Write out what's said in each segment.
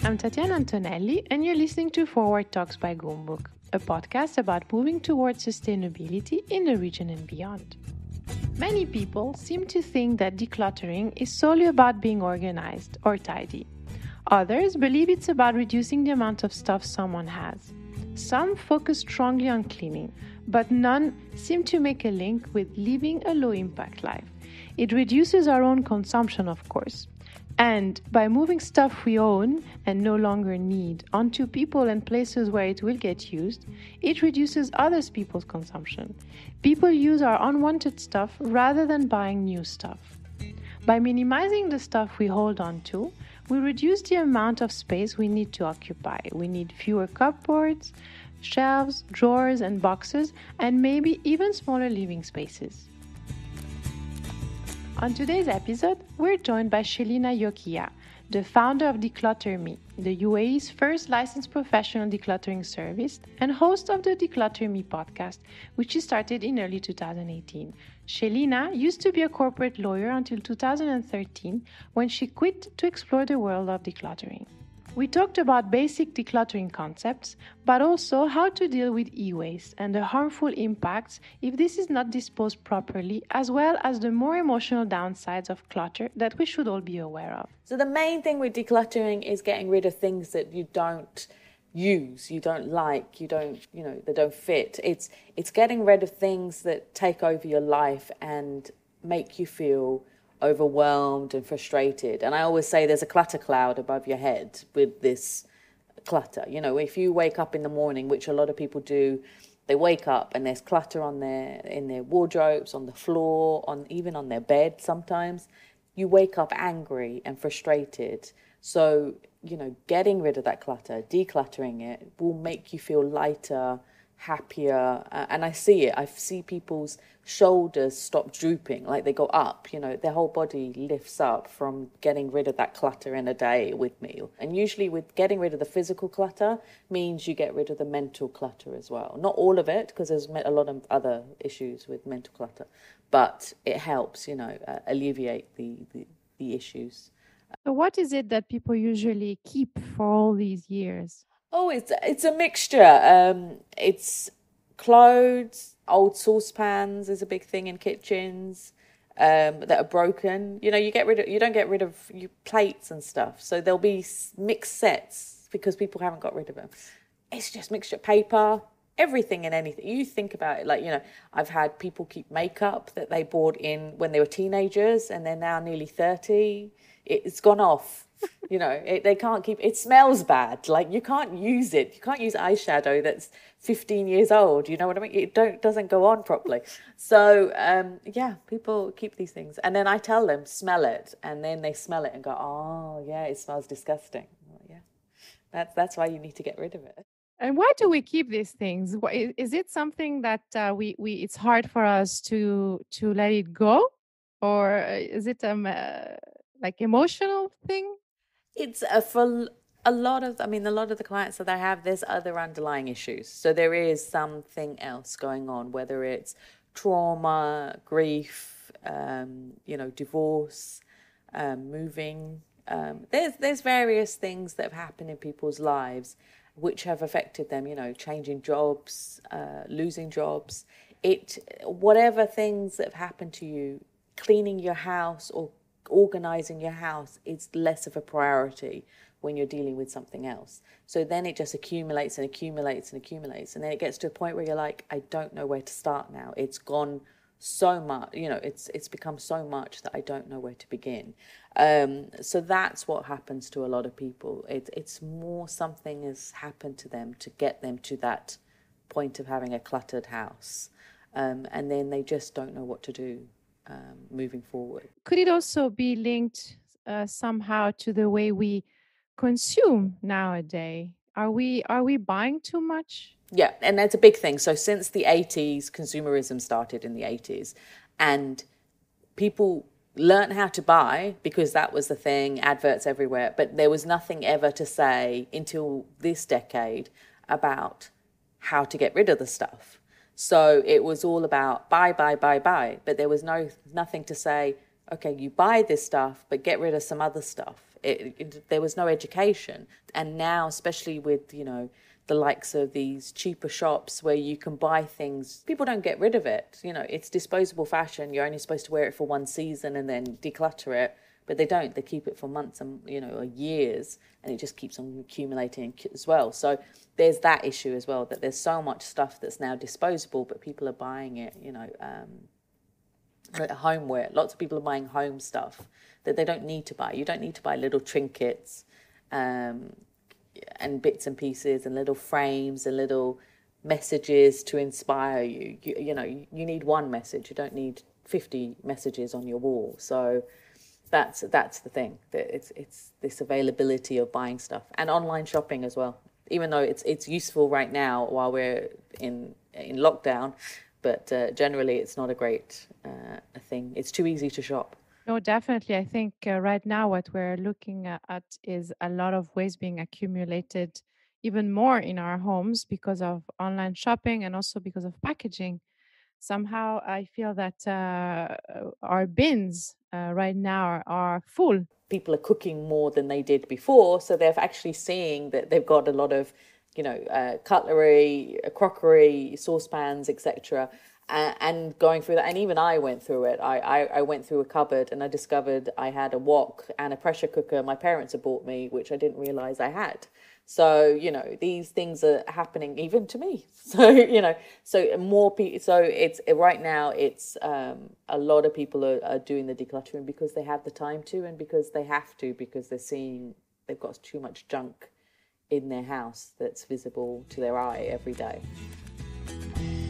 I'm Tatiana Antonelli, and you're listening to Forward Talks by Goumbook, a podcast about moving towards sustainability in the region and beyond. Many people seem to think that decluttering is solely about being organized or tidy. Others believe it's about reducing the amount of stuff someone has. Some focus strongly on cleaning, but none seem to make a link with living a low-impact life. It reduces our own consumption, of course. And by moving stuff we own and no longer need onto people and places where it will get used, it reduces other people's consumption. People use our unwanted stuff rather than buying new stuff. By minimizing the stuff we hold on to, we reduce the amount of space we need to occupy. We need fewer cupboards, shelves, drawers, and boxes, and maybe even smaller living spaces. On today's episode, we're joined by Shelina Jokhiya, the founder of Decluttering, the UAE's first licensed professional decluttering service and host of the Decluttering podcast, which she started in early 2018. Shelina used to be a corporate lawyer until 2013 when she quit to explore the world of decluttering. We talked about basic decluttering concepts, but also how to deal with e-waste and the harmful impacts if this is not disposed properly, as well as the more emotional downsides of clutter that we should all be aware of. So the main thing with decluttering is getting rid of things that you don't use, you don't like, they don't fit. It's getting rid of things that take over your life and make you feel overwhelmed and frustrated. And I always say there's a clutter cloud above your head with this clutter. If you wake up in the morning, which a lot of people do, they wake up and there's clutter in their wardrobes, on the floor, even on their bed sometimes. You wake up angry and frustrated. So, getting rid of that clutter, decluttering it, will make you feel lighter, happier. And I see it. I see people's shoulders stop drooping, like they go up, their whole body lifts up from getting rid of that clutter in a day with me. And usually with getting rid of the physical clutter means you get rid of the mental clutter as well. Not all of it, because there's a lot of other issues with mental clutter, but it helps, alleviate the issues. So what is it that people usually keep for all these years? Oh, it's a mixture. It's clothes, old saucepans is a big thing in kitchens that are broken. You don't get rid of your plates and stuff. So there'll be mixed sets because people haven't got rid of them. It's just mixture. Paper, everything and anything. You think about it, I've had people keep makeup that they bought in when they were teenagers and they're now nearly 30. It's gone off. They can't keep it. Smells bad. You can't use it. You can't use eyeshadow that's 15 years old. You know what I mean? It doesn't go on properly. So people keep these things, and then I tell them smell it, and then they smell it and go, oh yeah, it smells disgusting. Well, yeah, that's why you need to get rid of it. And why do we keep these things? Is it something that we it's hard for us to let it go, or is it emotional thing? It's for a lot of the clients that I have, there's other underlying issues. So there is something else going on, whether it's trauma, grief, divorce, moving. There's various things that have happened in people's lives which have affected them, changing jobs, losing jobs. Whatever things that have happened to you, cleaning your house or organizing your house is less of a priority when you're dealing with something else. So then it just accumulates and accumulates and accumulates. And then it gets to a point where you're like, I don't know where to start now. It's gone so much, it's become so much that I don't know where to begin. So that's what happens to a lot of people. It's more something has happened to them to get them to that point of having a cluttered house. And then they just don't know what to do. Moving forward. Could it also be linked somehow to the way we consume nowadays? Are we buying too much? Yeah, and that's a big thing. So since the 80s, consumerism started in the 80s, and people learned how to buy because that was the thing, adverts everywhere, but there was nothing ever to say until this decade about how to get rid of the stuff. So it was all about buy, but there was nothing to say, okay, you buy this stuff, but get rid of some other stuff. there was no education. And now, especially with, the likes of these cheaper shops where you can buy things, people don't get rid of it. It's disposable fashion. You're only supposed to wear it for one season and then declutter it. But they don't. They keep it for months and, or years, and it just keeps on accumulating as well. So there's that issue as well, that there's so much stuff that's now disposable, but people are buying it, homeware. Lots of people are buying home stuff that they don't need to buy. You don't need to buy little trinkets and bits and pieces and little frames and little messages to inspire you. You need one message. You don't need 50 messages on your wall. So that's the thing, that it's this availability of buying stuff, and online shopping as well, even though it's useful right now while we're in lockdown, but generally it's not a great thing. It's too easy to shop. No, definitely. I think right now what we're looking at is a lot of waste being accumulated even more in our homes because of online shopping and also because of packaging. Somehow I feel that our bins right now are full. People are cooking more than they did before, so they're actually seeing that they've got a lot of, cutlery, crockery, saucepans, etc., and going through that. And even I went through it. I went through a cupboard and I discovered I had a wok and a pressure cooker my parents had bought me, which I didn't realize I had. So, these things are happening even to me. So, so more people, so it's right now, it's a lot of people are doing the decluttering because they have the time to, and because they have to, because they've got too much junk in their house that's visible to their eye every day.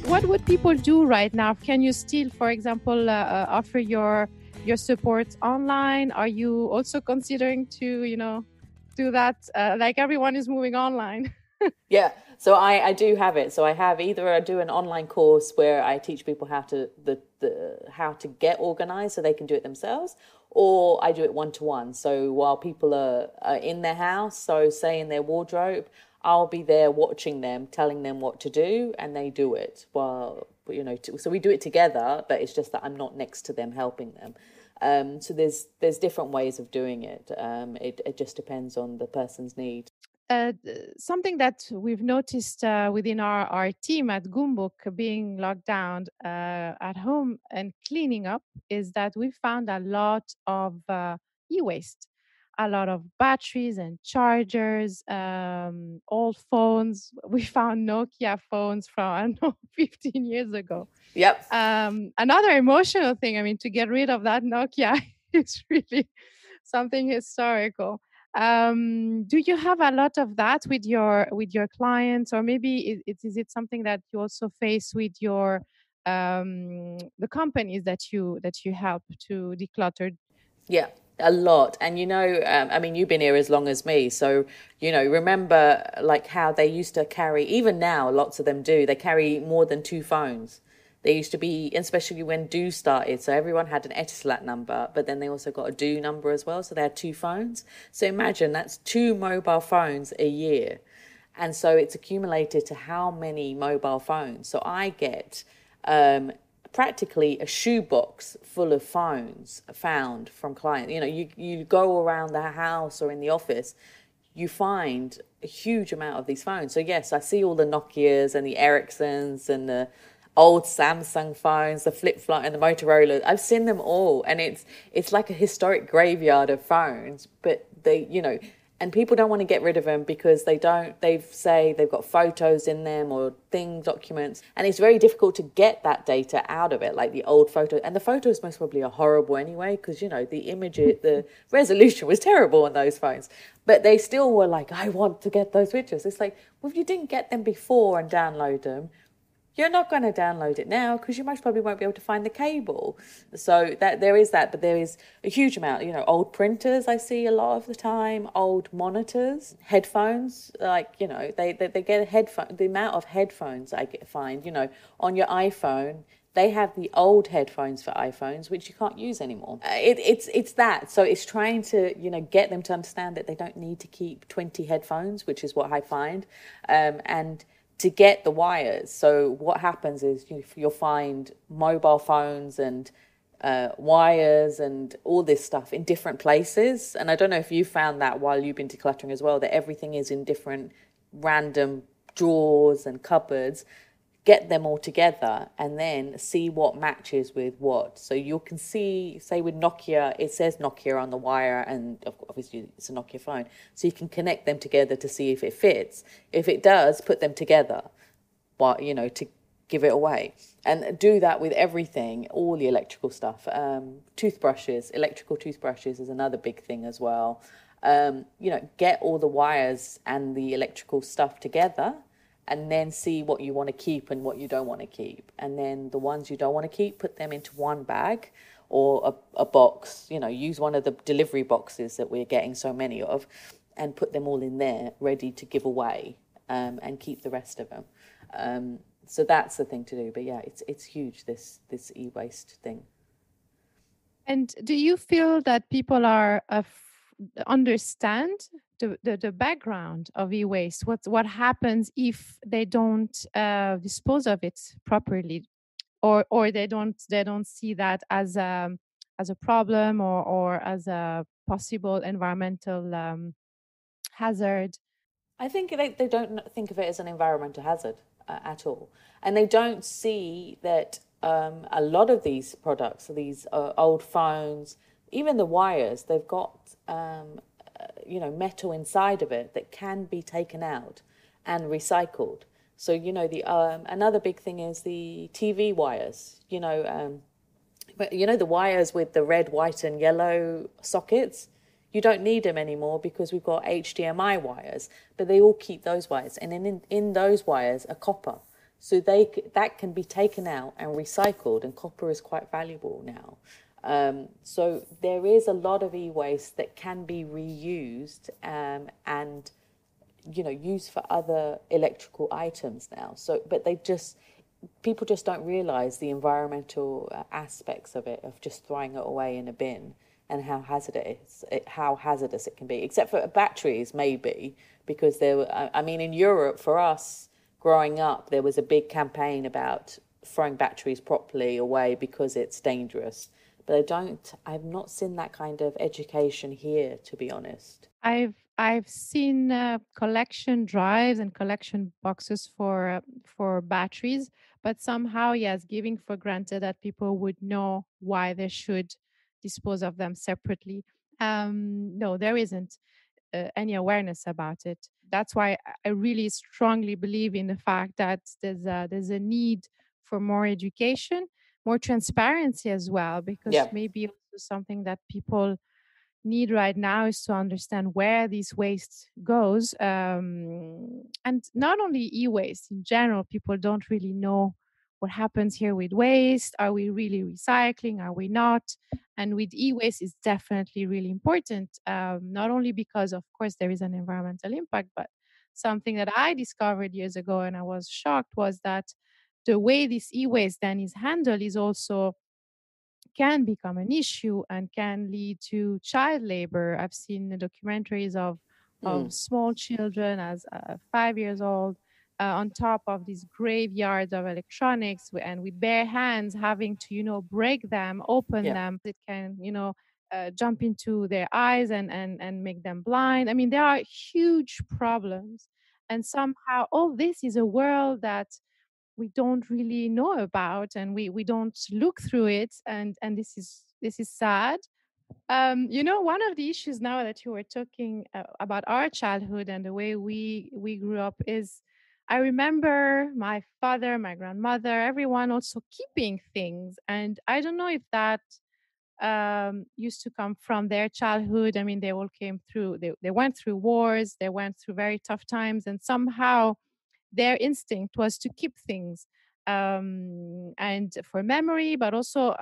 What would people do right now? Can you still, for example, offer your support online? Are you also considering to, do that? Like everyone is moving online. Yeah, so I do have it. So I do an online course where I teach people how to how to get organized so they can do it themselves, or I do it one-to-one. So while people are in their house, so say in their wardrobe, I'll be there watching them, telling them what to do, and they do it. Well, so we do it together, but it's just that I'm not next to them helping them. So there's different ways of doing it. It just depends on the person's need. Something that we've noticed within our team at Goumbook, being locked down at home and cleaning up, is that we found a lot of e-waste, a lot of batteries and chargers, old phones. We found Nokia phones from, I don't know, 15 years ago. Yep. Another emotional thing, I mean, to get rid of that Nokia is really something historical. Do you have a lot of that with your clients, or maybe is it something that you also face with your the companies that you help to declutter? Yeah, a lot. And I mean, you've been here as long as me, so remember like how they used to carry, even now lots of them do, they carry more than two phones. They used to be, especially when Do started, so everyone had an Etisalat number, but then they also got a Do number as well, so they had two phones. So imagine that's two mobile phones a year. And so it's accumulated to how many mobile phones. So I get practically a shoebox full of phones found from clients. You go around the house or in the office, you find a huge amount of these phones. So yes, I see all the Nokias and the Ericssons and the old Samsung phones, the flip phone and the Motorola. I've seen them all, and it's like a historic graveyard of phones. But and people don't want to get rid of them because they say they've got photos in them or documents, and it's very difficult to get that data out of it, like the old photo. And the photos most probably are horrible anyway, because the image, the resolution was terrible on those phones. But they still were like, I want to get those pictures. It's like, well, if you didn't get them before and download them, you're not going to download it now because you most probably won't be able to find the cable. So there is that, but there is a huge amount. Old printers I see a lot of the time, old monitors, headphones. Like they get a headphone. The amount of headphones I find, on your iPhone, they have the old headphones for iPhones, which you can't use anymore. It's that. So it's trying to get them to understand that they don't need to keep 20 headphones, which is what I find, and to get the wires. So what happens is you'll find mobile phones and wires and all this stuff in different places. And I don't know if you found that while you've been decluttering as well, that everything is in different random drawers and cupboards. Get them all together and then see what matches with what. So you can see, say with Nokia, it says Nokia on the wire, and obviously it's a Nokia phone. So you can connect them together to see if it fits. If it does, put them together, but to give it away. And do that with everything, all the electrical stuff. Toothbrushes, electrical toothbrushes is another big thing as well. Get all the wires and the electrical stuff together, and then see what you want to keep and what you don't want to keep. And then the ones you don't want to keep, put them into one bag or a box. Use one of the delivery boxes that we're getting so many of, and put them all in there ready to give away, and keep the rest of them. So that's the thing to do. But yeah, it's huge, this e-waste thing. And do you feel that people are understand the background of e-waste? What happens if they don't dispose of it properly, or they don't see that as a problem, or as a possible environmental hazard? I think they don't think of it as an environmental hazard at all. And they don't see that a lot of these products, these old phones, even the wires, they've got, metal inside of it that can be taken out and recycled. So, another big thing is the TV wires, but the wires with the red, white and yellow sockets. You don't need them anymore because we've got HDMI wires, but they all keep those wires. And in those wires are copper. So that can be taken out and recycled, and copper is quite valuable now. So there is a lot of e-waste that can be reused and used for other electrical items now. So, but people just don't realise the environmental aspects of it, of just throwing it away in a bin, and how hazardous it can be. Except for batteries, maybe, because in Europe, for us growing up, there was a big campaign about throwing batteries properly away because it's dangerous. But I've not seen that kind of education here, to be honest. I've seen collection drives and collection boxes for batteries, but somehow, yes, giving for granted that people would know why they should dispose of them separately. No, there isn't any awareness about it. That's why I really strongly believe in the fact that there's a need for more education, more transparency as well, because maybe also something that people need right now is to understand where this waste goes, and not only e-waste in general. People don't really know what happens here with waste. Are we really recycling? Are we not? And with e-waste, is definitely really important, not only because of course there is an environmental impact, but something that I discovered years ago and I was shocked was that the way this e-waste then is handled is also can become an issue and can lead to child labor. I've seen the documentaries of small children as 5 years old on top of these graveyards of electronics, and with bare hands having to break them, open them. It can jump into their eyes and make them blind. I mean, there are huge problems, and somehow all this is a world that we don't really know about, and we don't look through it, and this is sad. One of the issues, now that you were talking about our childhood and the way we grew up, is I remember my father, my grandmother, everyone also keeping things, and I don't know if that used to come from their childhood. I mean, they all came through, they went through wars, they went through very tough times, and somehow their instinct was to keep things, and for memory, but also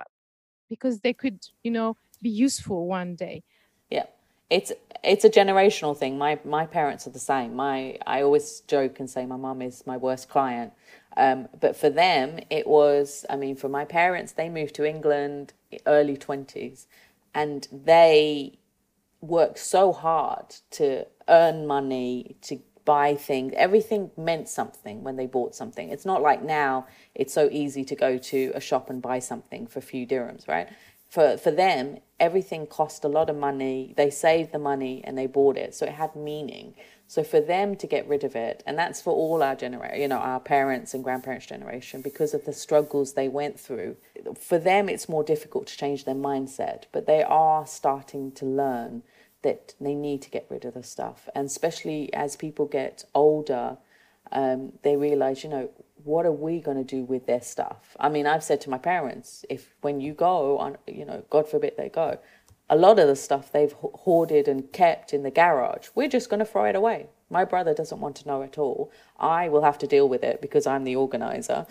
because they could be useful one day. Yeah, it's a generational thing. My parents are the same. I always joke and say my mum is my worst client, but for them it was, for my parents, they moved to England early 20s, and they worked so hard to earn money, to buy things. Everything meant something when they bought something. It's not like now it's so easy to go to a shop and buy something for a few dirhams, right? For them, everything cost a lot of money. They saved the money and they bought it, so it had meaning. So for them to get rid of it, and that's for all our generation, you know, our parents and grandparents' generation, because of the struggles they went through, for them it's more difficult to change their mindset, but they are starting to learn that they need to get rid of the stuff. And especially as people get older, they realize, you know, what are we going to do with their stuff? I mean, I've said to my parents, if when you go on, you know, God forbid they go, a lot of the stuff they've hoarded and kept in the garage, we're just going to throw it away. My brother doesn't want to know at all. I will have to deal with it because I'm the organizer,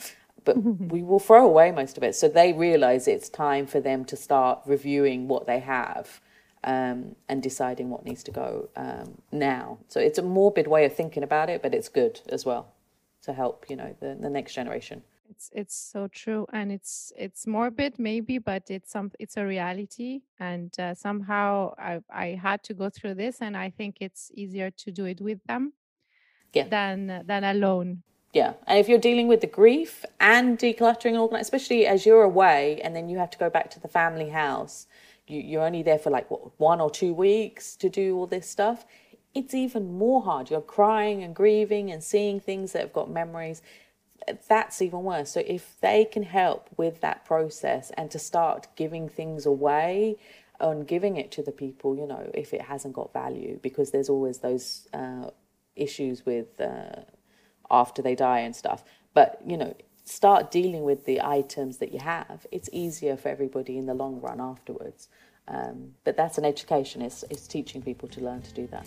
but we will throw away most of it. So they realize it's time for them to start reviewing what they have, and deciding what needs to go now. So it's a morbid way of thinking about it, but it's good as well to help, you know, the next generation. It's so true, and it's morbid maybe, but it's a reality, and somehow I had to go through this, and I think it's easier to do it with them than alone. Yeah, and if you're dealing with the grief and decluttering and organizing, especially as you're away and then you have to go back to the family house, you're only there for like what, 1 or 2 weeks to do all this stuff. It's even more hard. You're crying and grieving and seeing things that have got memories. That's even worse. So if they can help with that process and to start giving things away and giving it to the people, you know, if it hasn't got value, because there's always those issues with after they die and stuff. But, you know, start dealing with the items that you have. It's easier for everybody in the long run afterwards. But that's an education. It's teaching people to learn to do that.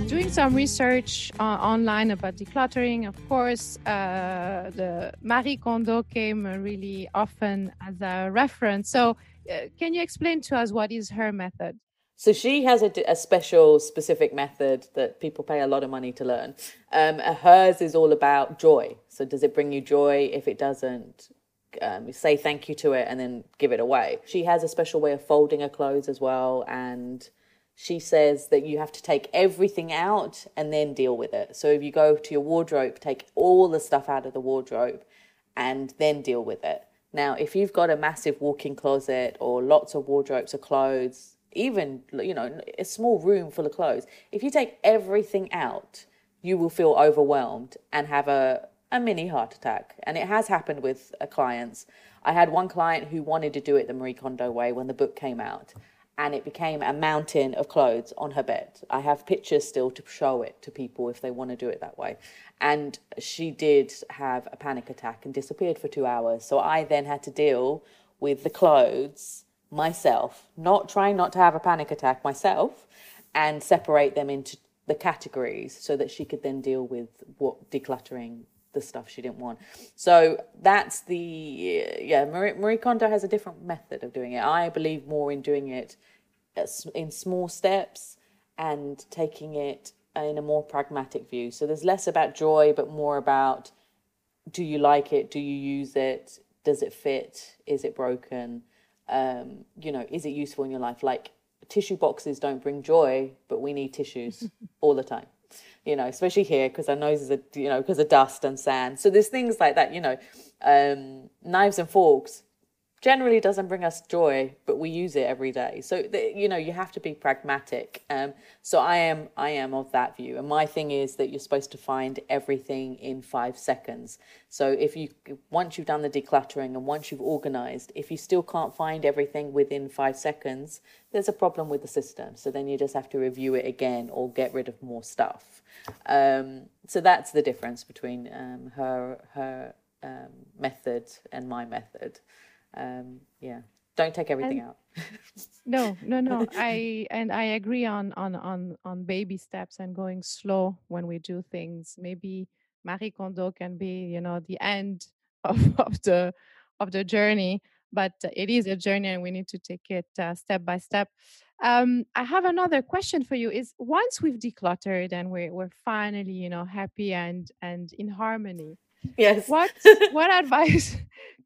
Doing some research online about decluttering, of course, the Marie Kondo came really often as a reference. So can you explain to us what is her method? So she has a special, specific method that people pay a lot of money to learn. Hers is all about joy. So does it bring you joy? If it doesn't, say thank you to it and then give it away. She has a special way of folding her clothes as well. And she says that you have to take everything out and then deal with it. So if you go to your wardrobe, take all the stuff out of the wardrobe and then deal with it. Now, if you've got a massive walk-in closet or lots of wardrobes of clothes, even, you know, a small room full of clothes, if you take everything out, you will feel overwhelmed and have a mini heart attack. And it has happened with clients. I had one client who wanted to do it the Marie Kondo way when the book came out, and it became a mountain of clothes on her bed. I have pictures still to show it to people if they want to do it that way. And she did have a panic attack and disappeared for 2 hours. So I then had to deal with the clothes myself, trying not to have a panic attack myself, and separate them into the categories so that she could then deal with decluttering the stuff she didn't want. So that's Marie Kondo has a different method of doing it. I believe more in doing it in small steps and taking it in a more pragmatic view. So there's less about joy, but more about, do you like it? Do you use it? Does it fit? Is it broken? You know, is it useful in your life? Like, tissue boxes don't bring joy, but we need tissues all the time. You know, especially here, because our noses are, you know, because of dust and sand. So there's things like that, you know, knives and forks generally doesn't bring us joy, but we use it every day. So, you know, you have to be pragmatic. So I am of that view. And my thing is that you're supposed to find everything in 5 seconds. So once you've done the decluttering and once you've organized, if you still can't find everything within 5 seconds, there's a problem with the system. So then you just have to review it again or get rid of more stuff. So that's the difference between her method and my method. Don't take everything out. No. I agree on baby steps and going slow when we do things. Maybe Marie Kondo can be, you know, the end of the journey, but it is a journey and we need to take it step by step. I have another question for you. Is once we've decluttered and we're finally, you know, happy and in harmony, yes, what advice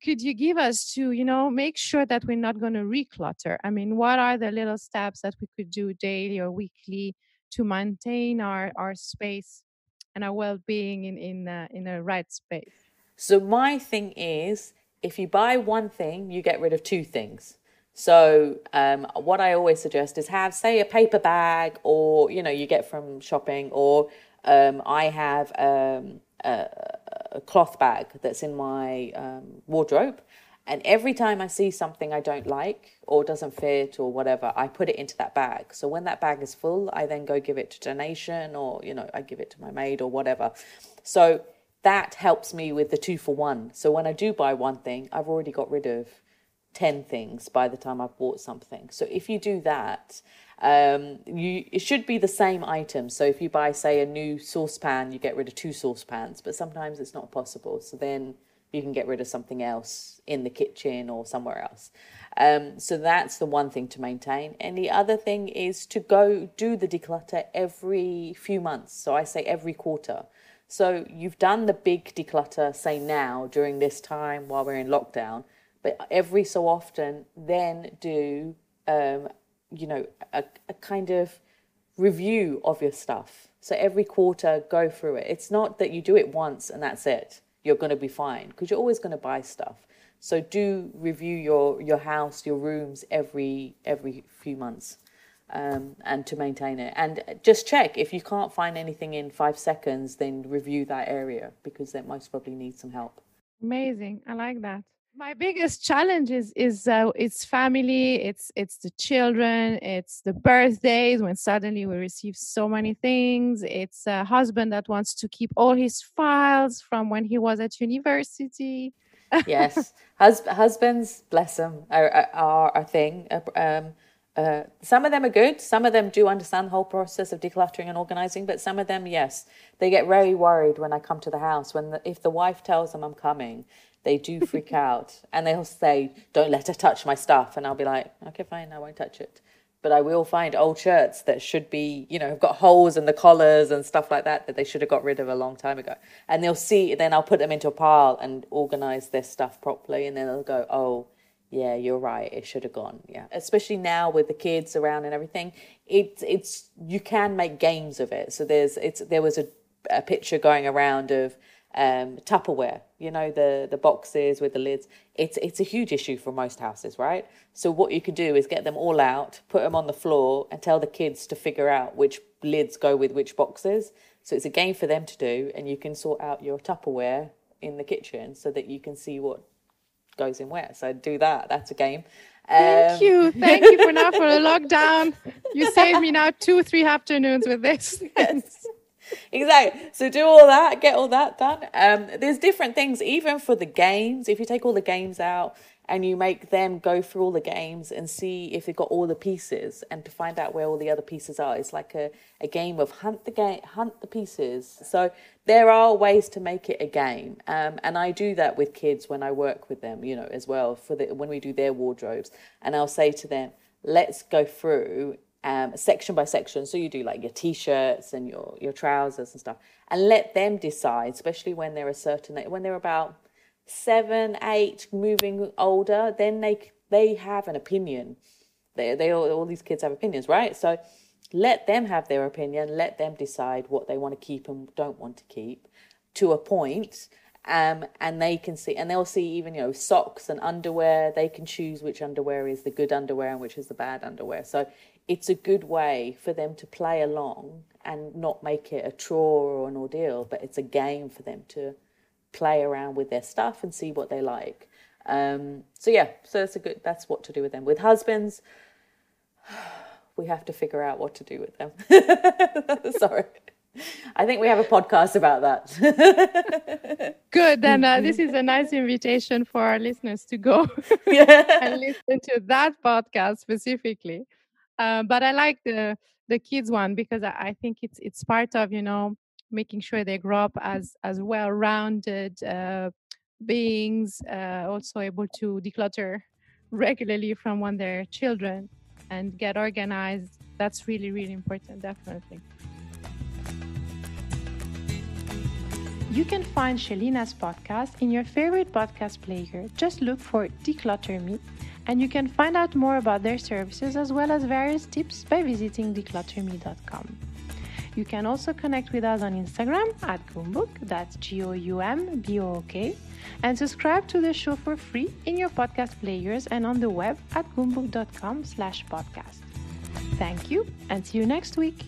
could you give us to, you know, make sure that we're not going to reclutter? I mean, what are the little steps that we could do daily or weekly to maintain our space and our well-being in a right space? So my thing is, if you buy one thing, you get rid of two things. So what I always suggest is have, say, a paper bag, or you get from shopping, or I have a cloth bag that's in my wardrobe, and every time I see something I don't like or doesn't fit or whatever, I put it into that bag. So when that bag is full, I then go give it to donation, or I give it to my maid or whatever. So that helps me with the 2-for-1. So when I do buy one thing, I've already got rid of 10 things by the time I've bought something. So if you do that, it should be the same item. So if you buy, say, a new saucepan, you get rid of 2 saucepans, but sometimes it's not possible. So then you can get rid of something else in the kitchen or somewhere else. So that's the one thing to maintain. And the other thing is to go do the declutter every few months. So I say every quarter. So you've done the big declutter, say now, during this time while we're in lockdown, but every so often then do, a kind of review of your stuff. So every quarter, go through it. It's not that you do it once and that's it. You're going to be fine, because you're always going to buy stuff. So do review your house, your rooms every few months. And to maintain it, and just check if you can't find anything in 5 seconds, then review that area, because that most probably needs some help. Amazing. I like that. My biggest challenge is it's family, it's the children, it's the birthdays when suddenly we receive so many things. It's a husband that wants to keep all his files from when he was at university. Yes, husbands, bless them, are a thing. Some of them are good. Some of them do understand the whole process of decluttering and organizing, but some of them, yes, they get very worried when I come to the house. If the wife tells them I'm coming, they do freak out, and they'll say, "Don't let her touch my stuff," and I'll be like, "Okay, fine, I won't touch it." But I will find old shirts that should be, have got holes in the collars and stuff like that they should have got rid of a long time ago. And they'll see, then I'll put them into a pile and organize their stuff properly, and then they'll go, "Oh, yeah, you're right, it should have gone." Yeah, especially now with the kids around and everything, it's you can make games of it. So there was a picture going around of Tupperware, the boxes with the lids. It's a huge issue for most houses, right? So what you can do is get them all out, put them on the floor, and tell the kids to figure out which lids go with which boxes. So it's a game for them to do, and you can sort out your Tupperware in the kitchen so that you can see what goes in where. So do that. That's a game. Thank you for now for the lockdown. You saved me now 2-3 afternoons with this. Yes. Exactly. So do all that, get all that done. There's different things, even for the games. If you take all the games out and you make them go through all the games and see if they've got all the pieces, and to find out where all the other pieces are, it's like a game of hunt the pieces. So there are ways to make it a game, and I do that with kids when I work with them, as well, when we do their wardrobes, and I'll say to them, let's go through section by section. So you do like your t-shirts and your trousers and stuff, and let them decide, especially when they're about 7, 8, moving older, then they have an opinion. They all these kids have opinions, right? So let them have their opinion. Let them decide what they want to keep and don't want to keep, to a point. And they can see, and they'll see even, socks and underwear. They can choose which underwear is the good underwear and which is the bad underwear. So it's a good way for them to play along and not make it a chore or an ordeal, but it's a game for them to play around with their stuff and see what they like. So that's what to do with them. With husbands, we have to figure out what to do with them. Sorry. I think we have a podcast about that. Good. Then this is a nice invitation for our listeners to go and listen to that podcast specifically. But I like the kids one, because I think it's part of, making sure they grow up as well-rounded beings, also able to declutter regularly from when they're children and get organized. That's really, really important, definitely. You can find Shelina's podcast in your favorite podcast player. Just look for Declutter Me, and you can find out more about their services as well as various tips by visiting declutterme.com. You can also connect with us on Instagram at Goumbook, that's Goumbook, and subscribe to the show for free in your podcast players and on the web at goumbook.com/podcast. Thank you and see you next week.